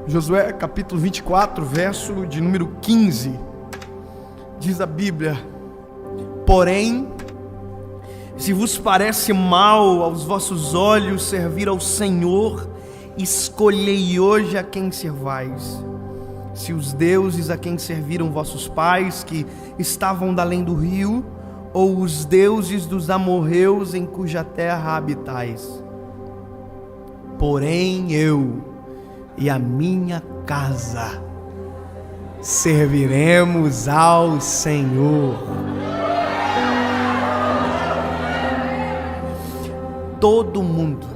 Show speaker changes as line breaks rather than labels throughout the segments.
Josué capítulo 24, verso de número 15, diz a Bíblia: porém, se vos parece mal aos vossos olhos servir ao Senhor, escolhei hoje a quem servais. Se os deuses a quem serviram vossos pais, que estavam da além do rio, ou os deuses dos amorreus em cuja terra habitais. Porém eu e a minha casa serviremos ao Senhor. Todo mundo,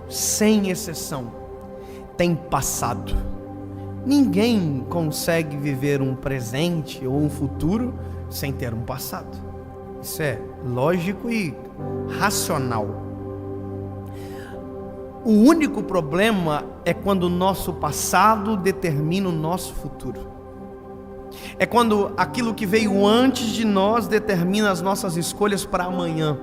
sem exceção, tem passado. Ninguém consegue viver um presente ou um futuro sem ter um passado. Isso é lógico e racional. O único problema é quando o nosso passado determina o nosso futuro. É quando aquilo que veio antes de nós determina as nossas escolhas para amanhã.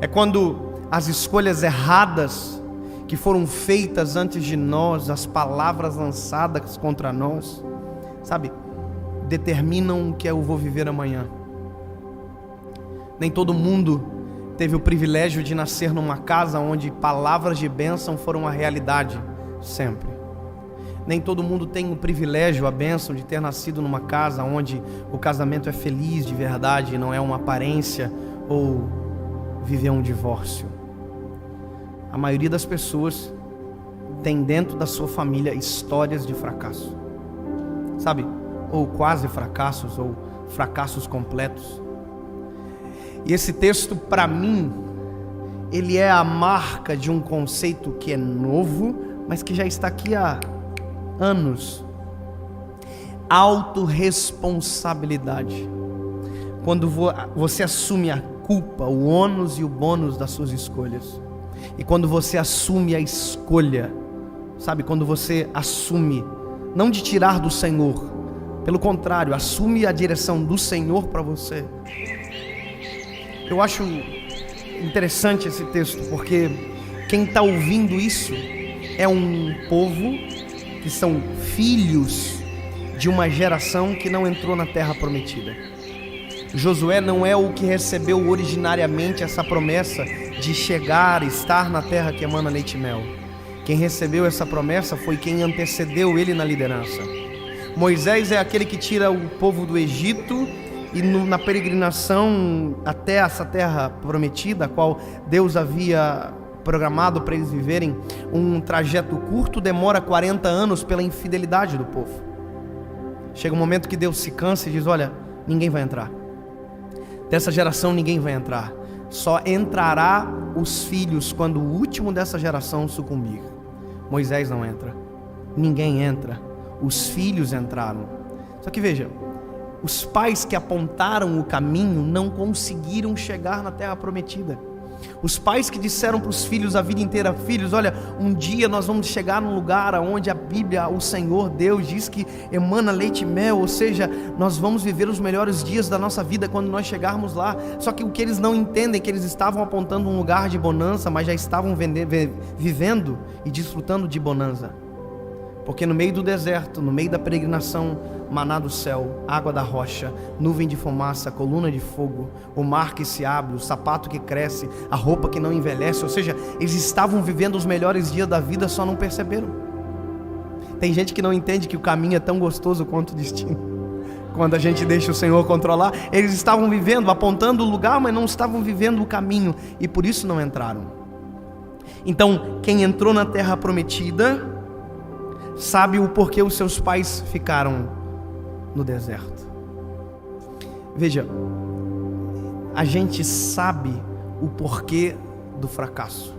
É quando as escolhas erradas que foram feitas antes de nós, as palavras lançadas contra nós, sabe, determinam o que eu vou viver amanhã. Nem todo mundo teve o privilégio de nascer numa casa onde palavras de bênção foram a realidade sempre. Nem todo mundo tem o privilégio, a bênção de ter nascido numa casa onde o casamento é feliz de verdade, não é uma aparência ou viver um divórcio. A maioria das pessoas tem dentro da sua família histórias de fracasso, sabe? Ou quase fracassos, ou fracassos completos. E esse texto, para mim, ele é a marca de um conceito que é novo, mas que já está aqui há anos. Autorresponsabilidade. Quando você assume a culpa, o ônus e o bônus das suas escolhas. E quando você assume a escolha, sabe, quando você assume, não de tirar do Senhor, pelo contrário, assume a direção do Senhor para você. Eu acho interessante esse texto, porque quem está ouvindo isso é um povo que são filhos de uma geração que não entrou na terra prometida. Josué não é o que recebeu originariamente essa promessa de chegar, estar na terra que emana leite e mel. Quem recebeu essa promessa foi quem antecedeu ele na liderança. Moisés é aquele que tira o povo do Egito e na peregrinação até essa terra prometida, a qual Deus havia programado para eles viverem, um trajeto curto, demora 40 anos pela infidelidade do povo. Chega um momento que Deus se cansa e diz: olha, ninguém vai entrar. Dessa geração ninguém vai entrar. Só entrará os filhos quando o último dessa geração sucumbir. Moisés não entra. Ninguém entra. Os filhos entraram. Só que veja, os pais que apontaram o caminho não conseguiram chegar na terra prometida. Os pais que disseram para os filhos a vida inteira: filhos, olha, um dia nós vamos chegar num lugar onde a Bíblia, o Senhor Deus diz que emana leite e mel, ou seja, nós vamos viver os melhores dias da nossa vida quando nós chegarmos lá. Só que o que eles não entendem é que eles estavam apontando um lugar de bonança, mas já estavam vivendo e desfrutando de bonança. Porque no meio do deserto, no meio da peregrinação, maná do céu, água da rocha, nuvem de fumaça, coluna de fogo, o mar que se abre, o sapato que cresce, a roupa que não envelhece, ou seja, eles estavam vivendo os melhores dias da vida, só não perceberam. Tem gente que não entende que o caminho é tão gostoso quanto o destino. Quando a gente deixa o Senhor controlar, eles estavam vivendo, apontando o lugar, mas não estavam vivendo o caminho, e por isso não entraram. Então, quem entrou na terra prometida sabe o porquê os seus pais ficaram no deserto. Veja, a gente sabe o porquê do fracasso.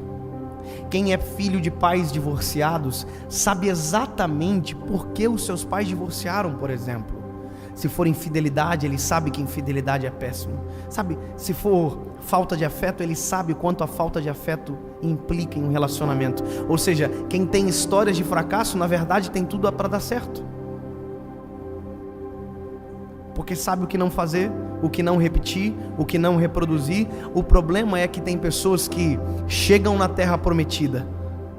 Quem é filho de pais divorciados sabe exatamente por que os seus pais divorciaram, por exemplo. Se for infidelidade, ele sabe que infidelidade é péssimo. Sabe, se for falta de afeto, ele sabe quanto a falta de afeto implica em um relacionamento. Ou seja, quem tem histórias de fracasso, na verdade tem tudo para dar certo. Porque sabe o que não fazer, o que não repetir, o que não reproduzir. O problema é que tem pessoas que chegam na terra prometida,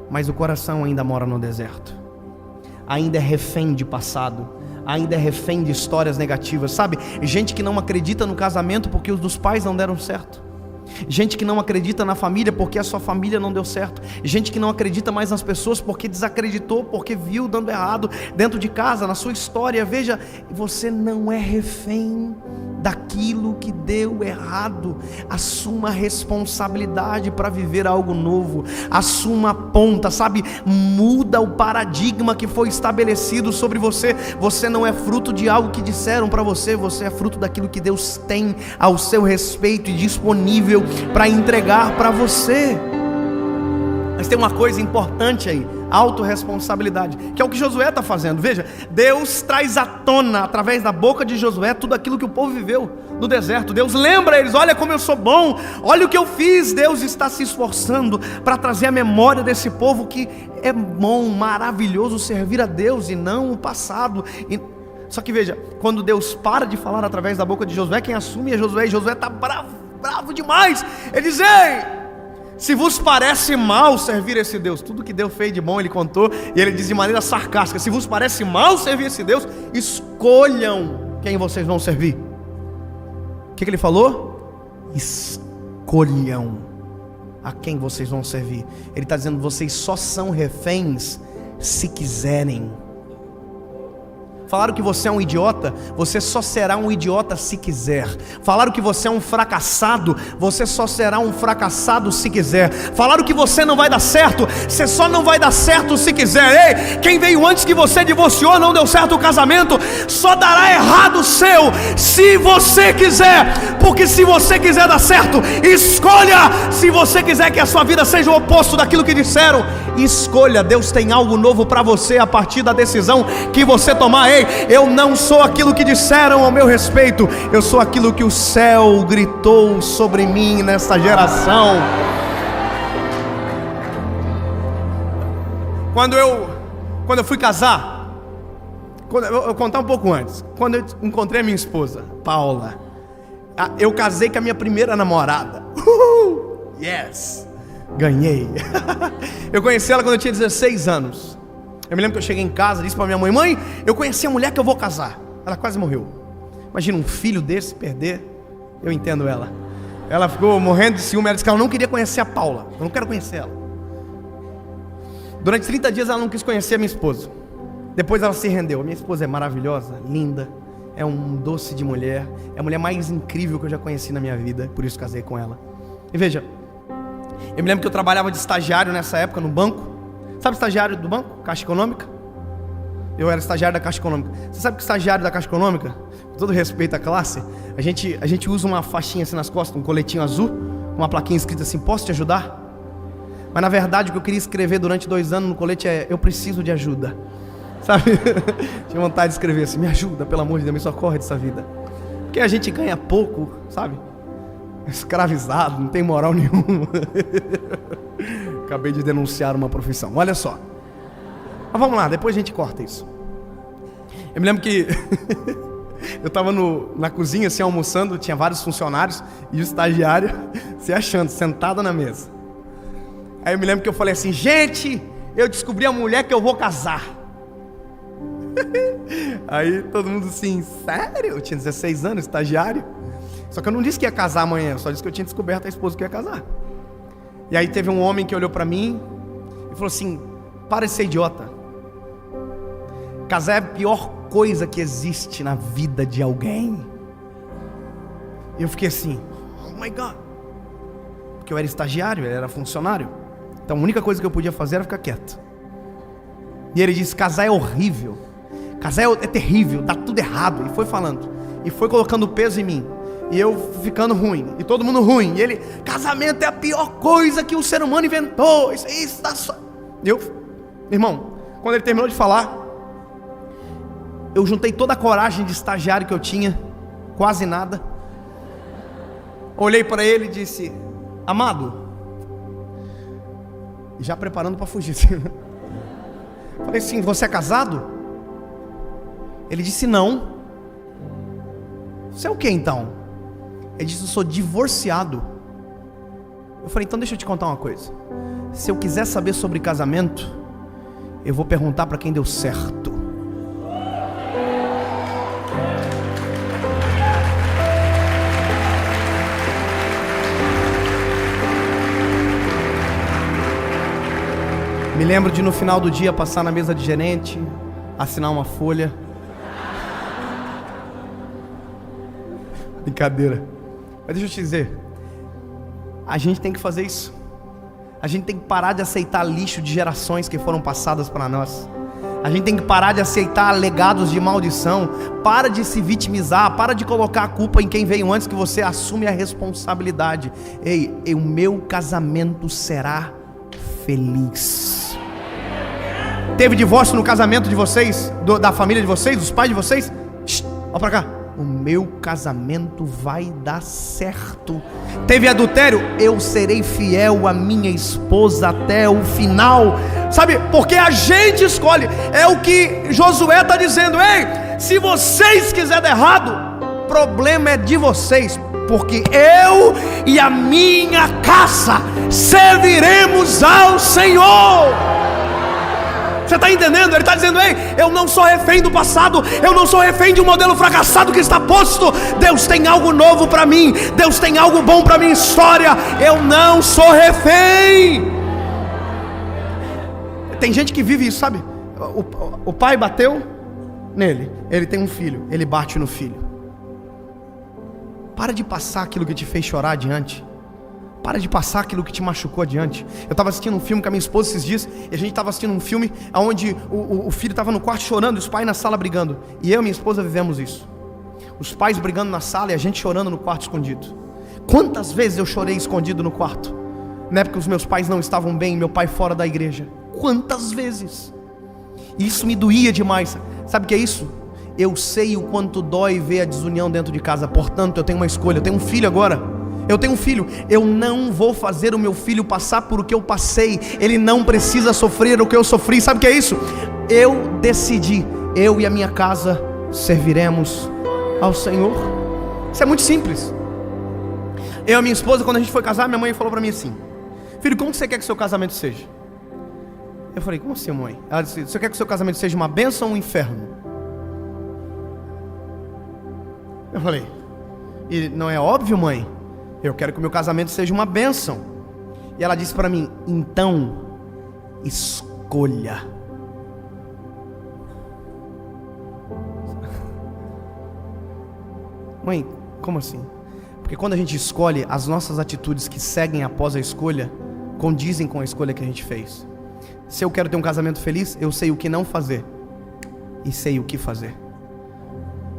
mas o coração ainda mora no deserto. ainda é refém de passado, ainda é refém de histórias negativas, sabe? Gente que não acredita no casamento porque os dos pais não deram certo. Gente que não acredita na família porque a sua família não deu certo. Gente que não acredita mais nas pessoas porque desacreditou, porque viu dando errado dentro de casa, na sua história. Veja, você não é refém daquilo que deu errado. Assuma a responsabilidade para viver algo novo. Assuma a ponta, sabe? Muda o paradigma que foi estabelecido sobre você. Você não é fruto de algo que disseram para você. Você é fruto daquilo que Deus tem ao seu respeito e disponível para entregar para você. Mas tem uma coisa importante aí: autorresponsabilidade, que é o que Josué está fazendo. Veja, Deus traz à tona, através da boca de Josué, tudo aquilo que o povo viveu no deserto. Deus lembra eles: olha como eu sou bom, olha o que eu fiz. Deus está se esforçando para trazer a memória desse povo que é bom, maravilhoso servir a Deus e não o passado. Só que veja, quando Deus para de falar através da boca de Josué, quem assume é Josué, e Josué está bravo demais. Ele diz: ei, se vos parece mal servir esse Deus, tudo que Deus fez de bom ele contou, e ele diz de maneira sarcástica: se vos parece mal servir esse Deus, escolham quem vocês vão servir. O que ele falou? Escolham a quem vocês vão servir. Ele está dizendo: vocês só são reféns se quiserem. Falaram que você é um idiota, você só será um idiota se quiser. Falaram que você é um fracassado, você só será um fracassado se quiser. Falaram que você não vai dar certo, você só não vai dar certo se quiser. Ei, quem veio antes que você divorciou, não deu certo o casamento, só dará errado o seu se você quiser. Porque se você quiser dar certo, escolha. Se você quiser que a sua vida seja o oposto daquilo que disseram, escolha. Deus tem algo novo para você a partir da decisão que você tomar. Ei, eu não sou aquilo que disseram ao meu respeito, eu sou aquilo que o céu gritou sobre mim nesta geração. Quando eu fui casar, eu vou contar um pouco antes. Quando eu encontrei a minha esposa, Paula, eu casei com a minha primeira namorada. Yes, ganhei. Eu conheci ela quando eu tinha 16 anos. Eu me lembro que eu cheguei em casa, disse para minha mãe: mãe, eu conheci a mulher que eu vou casar. Ela quase morreu. Imagina um filho desse perder. Eu entendo ela. Ela ficou morrendo de ciúme. Ela disse que ela não queria conhecer a Paula. Eu não quero conhecer ela. Durante 30 dias ela não quis conhecer a minha esposa. Depois ela se rendeu. A minha esposa é maravilhosa, linda, é um doce de mulher, é a mulher mais incrível que eu já conheci na minha vida. Por isso casei com ela. E veja, eu me lembro que eu trabalhava de estagiário nessa época no banco. Sabe estagiário do banco? Caixa Econômica? Eu era estagiário da Caixa Econômica. Você sabe que estagiário da Caixa Econômica, com todo respeito à classe, a gente usa uma faixinha assim nas costas, um coletinho azul, com uma plaquinha escrita assim: posso te ajudar? Mas na verdade o que eu queria escrever durante 2 anos no colete é: eu preciso de ajuda. Sabe? Tinha vontade de escrever assim: me ajuda, pelo amor de Deus, me socorre dessa vida. Porque a gente ganha pouco, sabe? Escravizado, não tem moral nenhuma. Acabei de denunciar uma profissão, olha só. Mas vamos lá, depois a gente corta isso. Eu me lembro que eu estava na cozinha assim almoçando, tinha vários funcionários e o estagiário se achando, sentado na mesa. Aí eu me lembro que eu falei assim: gente, eu descobri a mulher que eu vou casar. Aí todo mundo assim: sério? Eu tinha 16 anos, estagiário. Só que eu não disse que ia casar amanhã, eu só disse que eu tinha descoberto a esposa que ia casar. E aí teve um homem que olhou pra mim e falou assim: para de ser idiota. Casar é a pior coisa que existe na vida de alguém. E eu fiquei assim: oh my God. Porque eu era estagiário, ele era funcionário. Então a única coisa que eu podia fazer era ficar quieto. E ele disse: casar é horrível, casar é terrível, dá tudo errado. E foi falando, e foi colocando peso em mim. E eu ficando ruim, e todo mundo ruim. E ele: casamento é a pior coisa que o ser humano inventou. Isso tá só. Irmão, quando ele terminou de falar, eu juntei toda a coragem de estagiário que eu tinha, quase nada. Olhei para ele e disse: amado, já preparando para fugir. Falei assim: você é casado? Ele disse: não. Você é o que então? Ele disse: eu sou divorciado. Eu falei: então deixa eu te contar uma coisa. Se eu quiser saber sobre casamento, eu vou perguntar para quem deu certo. Me lembro de no final do dia passar na mesa de gerente, assinar uma folha. Brincadeira. Mas deixa eu te dizer, a gente tem que fazer isso. A gente tem que parar de aceitar lixo de gerações que foram passadas para nós. A gente tem que parar de aceitar legados de maldição. Para de se vitimizar, para de colocar a culpa em quem veio antes, que você assume a responsabilidade. Ei, o meu casamento será feliz. Teve divórcio no casamento de vocês, da família de vocês, dos pais de vocês? Olha pra cá. O meu casamento vai dar certo. Teve adultério? Eu serei fiel à minha esposa até o final. Sabe, porque a gente escolhe. É o que Josué está dizendo. Ei, se vocês quiserem dar errado, o problema é de vocês, porque eu e a minha casa serviremos ao Senhor. Você está entendendo? Ele está dizendo: ei, eu não sou refém do passado, eu não sou refém de um modelo fracassado que está posto. Deus tem algo novo para mim, Deus tem algo bom para minha história. Eu não sou refém. Tem gente que vive isso, sabe? O pai bateu nele, ele tem um filho, ele bate no filho. Para de passar aquilo que te fez chorar adiante. Para de passar aquilo que te machucou adiante. Eu estava assistindo um filme com a minha esposa esses dias, e a gente estava assistindo um filme onde o filho estava no quarto chorando e os pais na sala brigando. E eu e minha esposa vivemos isso. Os pais brigando na sala e a gente chorando no quarto escondido. Quantas vezes eu chorei escondido no quarto, na época que os meus pais não estavam bem, meu pai fora da igreja. Quantas vezes. E isso me doía demais. Sabe o que é isso? Eu sei o quanto dói ver a desunião dentro de casa. Portanto, eu tenho uma escolha. Eu tenho um filho agora. Eu tenho um filho, eu não vou fazer o meu filho passar por o que eu passei. Ele não precisa sofrer o que eu sofri. Sabe o que é isso? Eu decidi, eu e a minha casa serviremos ao Senhor. Isso é muito simples. Eu e a minha esposa, quando a gente foi casar, minha mãe falou para mim assim: filho, como você quer que seu casamento seja? Eu falei: como assim, mãe? Ela disse: você quer que seu casamento seja uma bênção ou um inferno? Eu falei: e não é óbvio, mãe? Eu quero que o meu casamento seja uma bênção. E ela disse para mim: então, escolha. Mãe, como assim? Porque quando a gente escolhe, as nossas atitudes que seguem após a escolha condizem com a escolha que a gente fez. Se eu quero ter um casamento feliz, eu sei o que não fazer e sei o que fazer.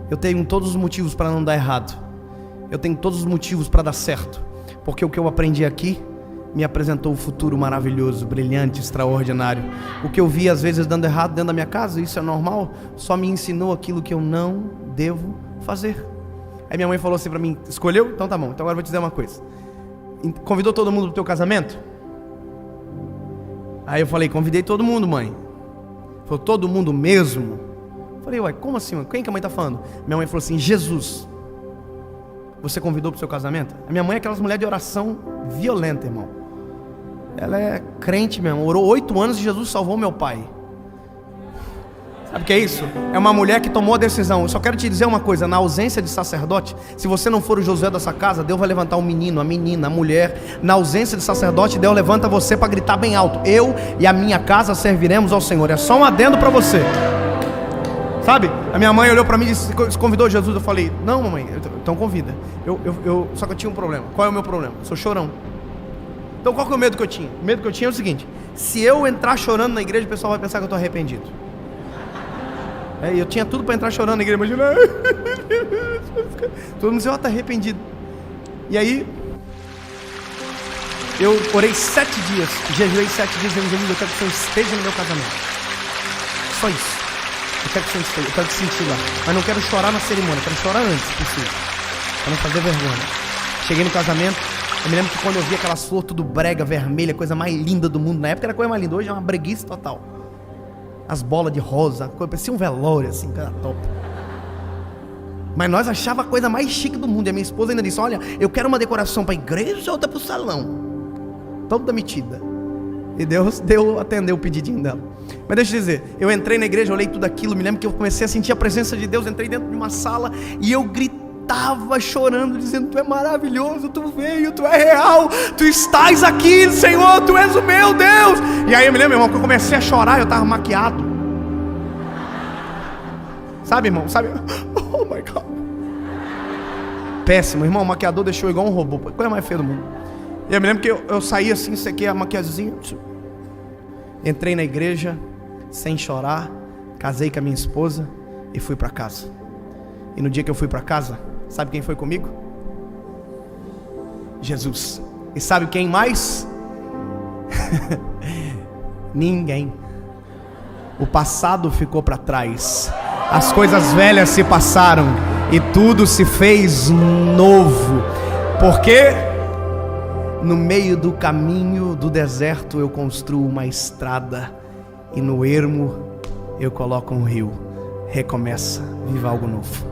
Eu tenho todos os motivos para não dar errado. Eu tenho todos os motivos para dar certo, porque o que eu aprendi aqui me apresentou um futuro maravilhoso, brilhante, extraordinário. O que eu vi às vezes dando errado dentro da minha casa, isso é normal, só me ensinou aquilo que eu não devo fazer. Aí minha mãe falou assim para mim: escolheu? Então tá bom, então agora eu vou te dizer uma coisa. Convidou todo mundo pro teu casamento? Aí eu falei: convidei todo mundo, mãe. Falou: todo mundo mesmo? Eu falei: uai, como assim, mãe? Quem que a mãe tá falando? Minha mãe falou assim: Jesus. Você convidou para o seu casamento? A minha mãe é aquelas mulheres de oração violenta, irmão. Ela é crente mesmo. Orou 8 anos e Jesus salvou meu pai. Sabe o que é isso? É uma mulher que tomou a decisão. Eu só quero te dizer uma coisa: na ausência de sacerdote, se você não for o Josué dessa casa, Deus vai levantar um menino, a menina, a mulher. Na ausência de sacerdote, Deus levanta você para gritar bem alto: eu e a minha casa serviremos ao Senhor. É só um adendo para você. Sabe? A minha mãe olhou para mim e disse: convidou Jesus? Eu falei: não, mamãe, então convida. Só que eu tinha um problema. Qual é o meu problema? Eu sou chorão. Então qual que é o medo que eu tinha? O medo que eu tinha é o seguinte: se eu entrar chorando na igreja, o pessoal vai pensar que eu estou arrependido. Eu tinha tudo para entrar chorando na igreja, imagina. Todo mundo dizia: ó, está arrependido. E aí eu orei 7 dias, jejuei 7 dias, Jesus, eu quero que você esteja no meu casamento. Só isso. Eu quero que você esteja, eu quero te sentir lá. Mas não quero chorar na cerimônia, eu quero chorar antes, se possível, para não fazer vergonha. Cheguei no casamento, eu me lembro que quando eu vi aquelas flores tudo brega, vermelha, coisa mais linda do mundo. Na época era a coisa mais linda, hoje é uma breguice total. As bolas de rosa, parecia um velório assim, cara, top. Mas nós achava a coisa mais chique do mundo. E a minha esposa ainda disse: olha, eu quero uma decoração para a igreja ou outra para o salão. Toda metida. E Deus atendeu o pedidinho dela. Mas deixa eu dizer, eu entrei na igreja, olhei tudo aquilo, me lembro que eu comecei a sentir a presença de Deus, entrei dentro de uma sala e eu gritava chorando, dizendo: Tu é maravilhoso, Tu veio, Tu é real, Tu estás aqui, Senhor, Tu és o meu Deus. E aí eu me lembro, irmão, que eu comecei a chorar, eu estava maquiado. Sabe, irmão, sabe? Oh my God. Péssimo, irmão, o maquiador deixou igual um robô, coisa mais feia do mundo. E eu me lembro que eu saí assim, sequei a maquiagemzinha, entrei na igreja sem chorar, casei com a minha esposa e fui para casa. E no dia que eu fui para casa, sabe quem foi comigo? Jesus. E sabe quem mais? Ninguém. O passado ficou para trás, as coisas velhas se passaram e tudo se fez novo. Porque no meio do caminho do deserto eu construo uma estrada, e no ermo eu coloco um rio. Recomeça, viva algo novo.